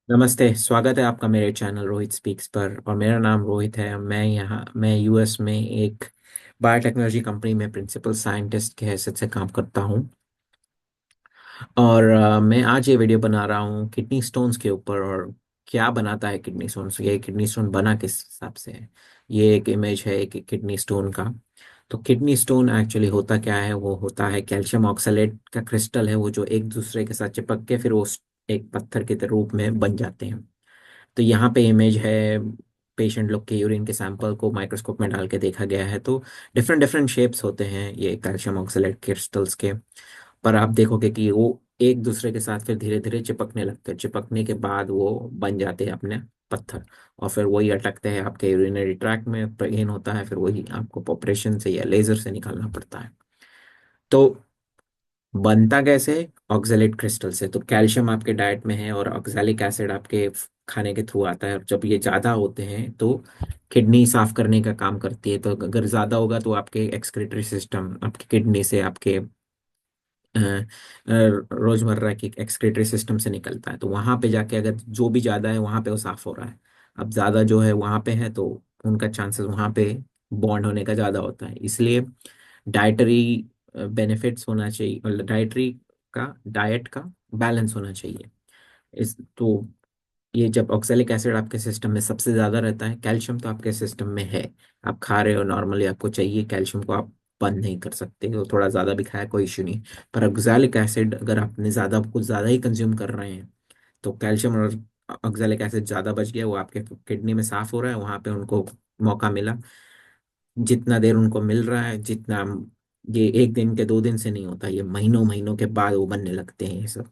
नमस्ते। स्वागत है आपका मेरे चैनल रोहित स्पीक्स पर। और मेरा नाम रोहित है। मैं यूएस में एक बायोटेक्नोलॉजी कंपनी में प्रिंसिपल साइंटिस्ट की हैसियत से काम करता हूँ। और मैं आज ये वीडियो बना रहा हूँ किडनी स्टोन्स के ऊपर, और क्या बनाता है किडनी स्टोन्स, ये किडनी स्टोन बना किस हिसाब से है। ये एक इमेज है एक किडनी स्टोन का। तो किडनी स्टोन एक्चुअली होता क्या है, वो होता है कैल्शियम ऑक्सलेट का क्रिस्टल है, वो जो एक दूसरे के साथ चिपक के फिर वो एक पत्थर के रूप में बन जाते हैं। तो यहाँ पे इमेज है पेशेंट लोग के यूरिन के सैंपल को माइक्रोस्कोप में डाल के देखा गया है। तो डिफरेंट डिफरेंट शेप्स होते हैं ये कैल्शियम ऑक्सलेट क्रिस्टल्स के। पर आप देखोगे कि वो एक दूसरे के साथ फिर धीरे धीरे चिपकने लगते हैं। चिपकने के बाद वो बन जाते हैं अपने पत्थर, और फिर वही अटकते हैं आपके यूरिनरी ट्रैक में, पेन होता है, फिर वही आपको ऑपरेशन से या लेजर से निकालना पड़ता है। तो बनता कैसे? ऑक्सैलेट क्रिस्टल से। तो कैल्शियम आपके डाइट में है और ऑक्सैलिक एसिड आपके खाने के थ्रू आता है। और जब ये ज़्यादा होते हैं तो किडनी साफ करने का काम करती है। तो अगर ज़्यादा होगा तो आपके एक्सक्रीटरी सिस्टम आपकी किडनी से आपके रोजमर्रा की एक्सक्रीटरी सिस्टम से निकलता है। तो वहां पे जाके अगर जो भी ज्यादा है वहां पे वो साफ हो रहा है। अब ज्यादा जो है वहां पे है तो उनका चांसेस वहां पे बॉन्ड होने का ज्यादा होता है। इसलिए डाइटरी बेनिफिट्स होना चाहिए, मतलब डाइट का बैलेंस होना चाहिए। इस तो ये जब ऑक्सैलिक एसिड आपके सिस्टम में सबसे ज्यादा रहता है, कैल्शियम तो आपके सिस्टम में है, आप खा रहे हो नॉर्मली, आपको चाहिए कैल्शियम को, आप बंद नहीं कर सकते हो। थोड़ा ज्यादा भी खाया कोई इशू नहीं। पर ऑक्सैलिक एसिड अगर आपने ज्यादा कुछ ज्यादा ही कंज्यूम कर रहे हैं तो कैल्शियम और ऑक्सैलिक एसिड ज्यादा बच गया, वो आपके किडनी में साफ हो रहा है, वहां पे उनको मौका मिला। जितना देर उनको मिल रहा है, जितना ये एक दिन के दो दिन से नहीं होता, ये महीनों महीनों के बाद वो बनने लगते हैं ये सब।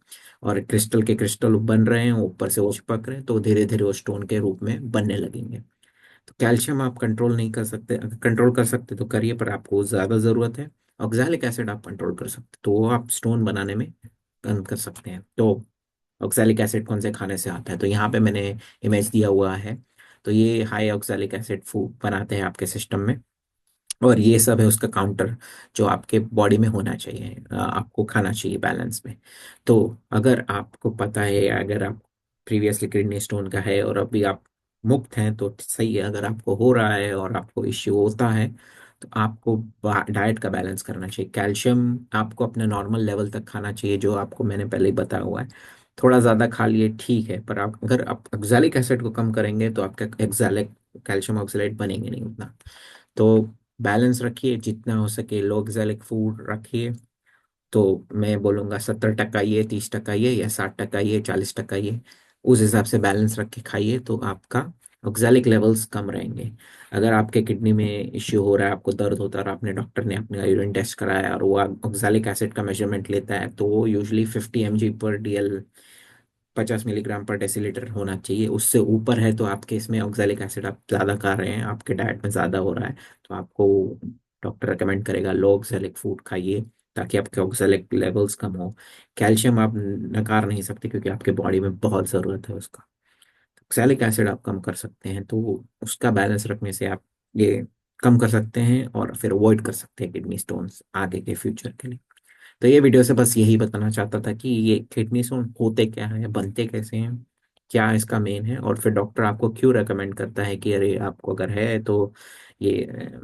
और क्रिस्टल के क्रिस्टल बन रहे हैं, ऊपर से वो चिपक रहे हैं, तो धीरे धीरे वो स्टोन के रूप में बनने लगेंगे। तो कैल्शियम आप कंट्रोल नहीं कर सकते, अगर कंट्रोल कर सकते तो करिए, पर आपको ज़्यादा ज़रूरत है। ऑक्सैलिक एसिड आप कंट्रोल कर सकते तो वो आप स्टोन बनाने में बंद कर सकते हैं। तो ऑक्सैलिक एसिड कौन से खाने से आता है, तो यहाँ पे मैंने इमेज दिया हुआ है। तो ये हाई ऑक्सैलिक एसिड फूड बनाते हैं आपके सिस्टम में। और ये सब है उसका काउंटर जो आपके बॉडी में होना चाहिए, आपको खाना चाहिए बैलेंस में। तो अगर आपको पता है, या अगर आप प्रीवियसली किडनी स्टोन का है और अभी आप मुक्त हैं तो सही है। अगर आपको हो रहा है और आपको इश्यू होता है तो आपको डाइट का बैलेंस करना चाहिए। कैल्शियम आपको अपने नॉर्मल लेवल तक खाना चाहिए, जो आपको मैंने पहले ही बताया हुआ है। थोड़ा ज़्यादा खा लिए ठीक है, पर आप अगर आप ऑक्सैलिक एसिड को कम करेंगे तो आपका एक्सैलिक कैल्शियम ऑक्सलेट बनेंगे नहीं उतना। तो बैलेंस रखिए, जितना हो सके लो ऑक्सैलिक फूड रखिए। तो मैं बोलूँगा 70% ये, 30% ये, या 60% ये, 40% ये। उस हिसाब से बैलेंस रख के खाइए तो आपका ऑक्सैलिक लेवल्स कम रहेंगे। अगर आपके किडनी में इश्यू हो रहा है, आपको दर्द होता है और आपने डॉक्टर ने अपना यूरिन टेस्ट कराया और वो ऑक्सैलिक एसिड का मेजरमेंट लेता है, तो वो यूजली 50 mg/dl, 50 मिलीग्राम पर डेसीलीटर होना चाहिए। उससे ऊपर है तो आपके इसमें ऑक्सैलिक एसिड आप ज़्यादा खा रहे हैं, आपके डाइट में ज़्यादा हो रहा है। तो आपको डॉक्टर रेकमेंड करेगा लो ऑक्सैलिक फूड खाइए, ताकि आपके ऑक्सैलिक लेवल्स कम हो। कैल्शियम आप नकार नहीं सकते क्योंकि आपके बॉडी में बहुत ज़रूरत है उसका। ऑक्सैलिक एसिड आप कम कर सकते हैं, तो उसका बैलेंस रखने से आप ये कम कर सकते हैं और फिर अवॉइड कर सकते हैं किडनी स्टोन्स आगे के फ्यूचर के लिए। तो ये वीडियो से बस यही बताना चाहता था कि ये किडनी स्टोन होते क्या है, बनते कैसे हैं, क्या इसका मेन है, और फिर डॉक्टर आपको क्यों रेकमेंड करता है कि अरे आपको अगर है तो ये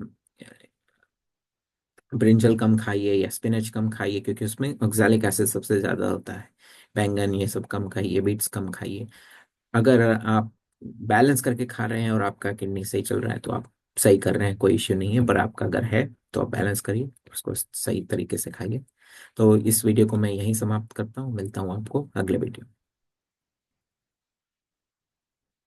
ब्रिंजल कम खाइए या स्पिनच कम खाइए, क्योंकि उसमें ऑक्सैलिक एसिड सबसे ज़्यादा होता है। बैंगन ये सब कम खाइए, बीट्स कम खाइए। अगर आप बैलेंस करके खा रहे हैं और आपका किडनी सही चल रहा है तो आप सही कर रहे हैं, कोई इश्यू नहीं है। पर आपका अगर है तो आप बैलेंस करिए, उसको सही तरीके से खाइए। तो इस वीडियो को मैं यहीं समाप्त करता हूँ, मिलता हूँ आपको अगले वीडियो।